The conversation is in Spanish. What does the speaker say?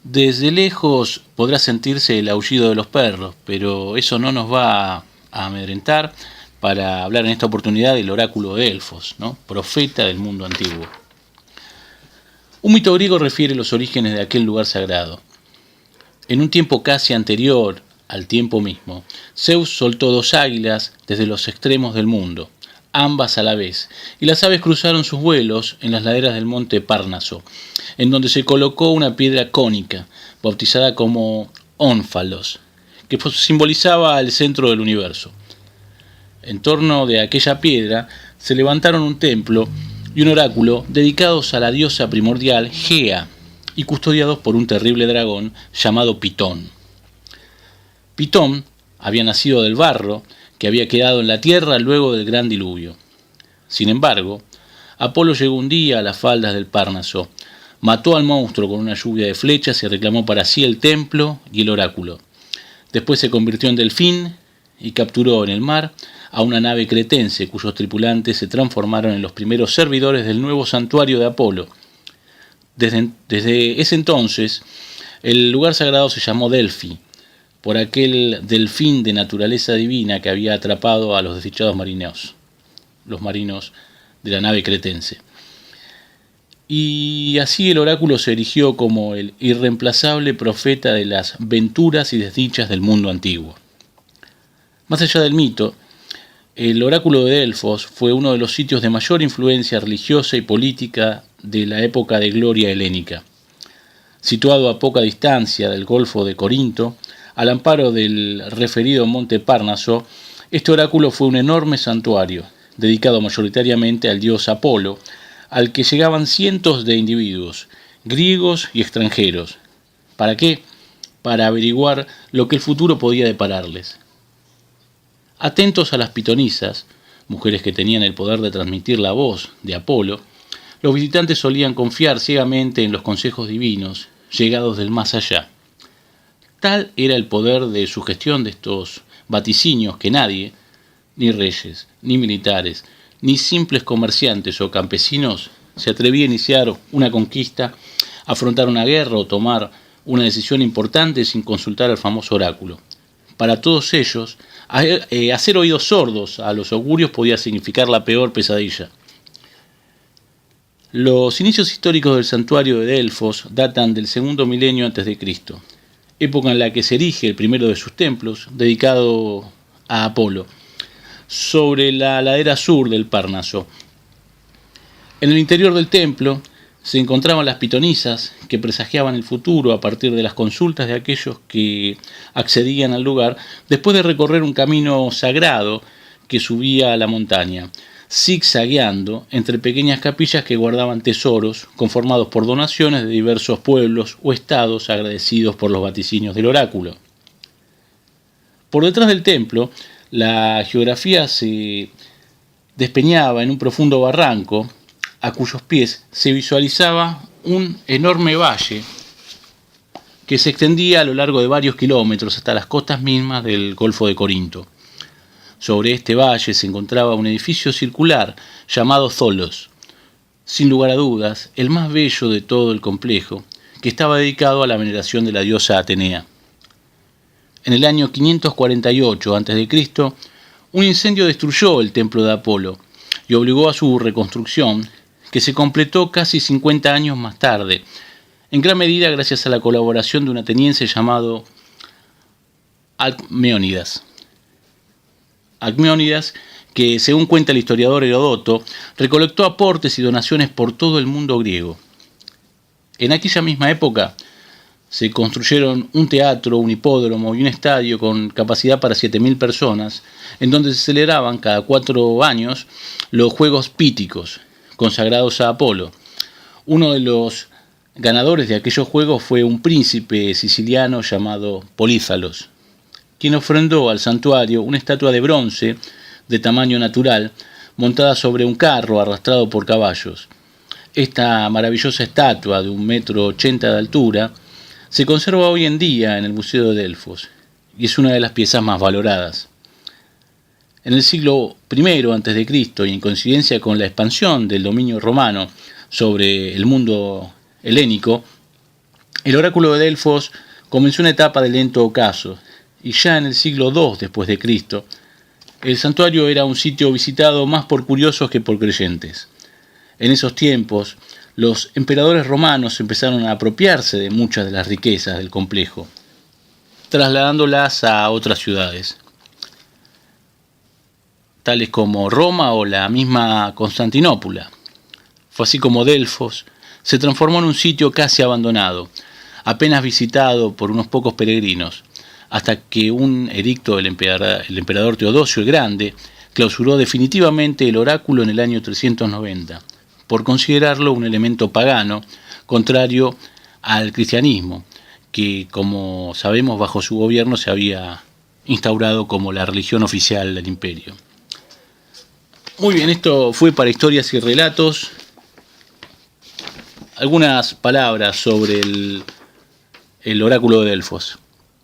Desde lejos podrá sentirse el aullido de los perros, pero eso no nos va a amedrentar para hablar en esta oportunidad del oráculo de Delfos, ¿no? Profeta del mundo antiguo. Un mito griego refiere los orígenes de aquel lugar sagrado. En un tiempo casi anterior al tiempo mismo, Zeus soltó dos águilas desde los extremos del mundo, ambas a la vez, y las aves cruzaron sus vuelos en las laderas del monte Párnaso, en donde se colocó una piedra cónica, bautizada como Ónfalos, que simbolizaba el centro del universo. En torno de aquella piedra se levantaron un templo y un oráculo dedicados a la diosa primordial Gea y custodiados por un terrible dragón llamado Pitón. Pitón había nacido del barro que había quedado en la tierra luego del gran diluvio. Sin embargo, Apolo llegó un día a las faldas del Párnaso, mató al monstruo con una lluvia de flechas y reclamó para sí el templo y el oráculo. Después se convirtió en delfín y capturó en el mar a una nave cretense cuyos tripulantes se transformaron en los primeros servidores del nuevo santuario de Apolo. Desde ese entonces, el lugar sagrado se llamó Delfi, por aquel delfín de naturaleza divina que había atrapado a los desdichados marineros, los marinos de la nave cretense. Y así el oráculo se erigió como el irreemplazable profeta de las venturas y desdichas del mundo antiguo. Más allá del mito, el oráculo de Delfos fue uno de los sitios de mayor influencia religiosa y política de la época de gloria helénica. Situado a poca distancia del Golfo de Corinto, al amparo del referido monte Párnaso, este oráculo fue un enorme santuario, dedicado mayoritariamente al dios Apolo, al que llegaban cientos de individuos, griegos y extranjeros. ¿Para qué? Para averiguar lo que el futuro podía depararles. Atentos a las pitonisas, mujeres que tenían el poder de transmitir la voz de Apolo, los visitantes solían confiar ciegamente en los consejos divinos, llegados del más allá. Tal era el poder de sugestión de estos vaticinios que nadie, ni reyes, ni militares, ni simples comerciantes o campesinos, se atrevía a iniciar una conquista, afrontar una guerra o tomar una decisión importante sin consultar al famoso oráculo. Para todos ellos, hacer oídos sordos a los augurios podía significar la peor pesadilla. Los inicios históricos del santuario de Delfos datan del segundo milenio antes de Cristo, época en la que se erige el primero de sus templos, dedicado a Apolo, sobre la ladera sur del Párnaso. En el interior del templo se encontraban las pitonisas que presagiaban el futuro a partir de las consultas de aquellos que accedían al lugar después de recorrer un camino sagrado que subía a la montaña, zigzagueando entre pequeñas capillas que guardaban tesoros conformados por donaciones de diversos pueblos o estados agradecidos por los vaticinios del oráculo. Por detrás del templo, la geografía se despeñaba en un profundo barranco a cuyos pies se visualizaba un enorme valle que se extendía a lo largo de varios kilómetros hasta las costas mismas del Golfo de Corinto. Sobre este valle se encontraba un edificio circular llamado Tholos, sin lugar a dudas el más bello de todo el complejo, que estaba dedicado a la veneración de la diosa Atenea. En el año 548 a.C., un incendio destruyó el templo de Apolo y obligó a su reconstrucción, que se completó casi 50 años más tarde, en gran medida gracias a la colaboración de un ateniense llamado Alcmeónidas, que según cuenta el historiador Heródoto, recolectó aportes y donaciones por todo el mundo griego. En aquella misma época se construyeron un teatro, un hipódromo y un estadio con capacidad para 7.000 personas, en donde se celebraban cada 4 años los Juegos Píticos, consagrados a Apolo. Uno de los ganadores de aquellos juegos fue un príncipe siciliano llamado Polízalos, quien ofrendó al santuario una estatua de bronce de tamaño natural, montada sobre un carro arrastrado por caballos. Esta maravillosa estatua de 1,80 m de altura se conserva hoy en día en el Museo de Delfos y es una de las piezas más valoradas. En el siglo I a.C., y en coincidencia con la expansión del dominio romano sobre el mundo helénico, El oráculo de Delfos comenzó una etapa de lento ocaso, y ya en el siglo II después de Cristo, el santuario era un sitio visitado más por curiosos que por creyentes. En esos tiempos, los emperadores romanos empezaron a apropiarse de muchas de las riquezas del complejo, trasladándolas a otras ciudades, tales como Roma o la misma Constantinopla. Fue así como Delfos se transformó en un sitio casi abandonado, apenas visitado por unos pocos peregrinos, hasta que un edicto del emperador Teodosio el Grande clausuró definitivamente el oráculo en el año 390, por considerarlo un elemento pagano contrario al cristianismo, que, como sabemos, bajo su gobierno se había instaurado como la religión oficial del imperio. Muy bien, esto fue para Historias y Relatos. Algunas palabras sobre el oráculo de Delfos.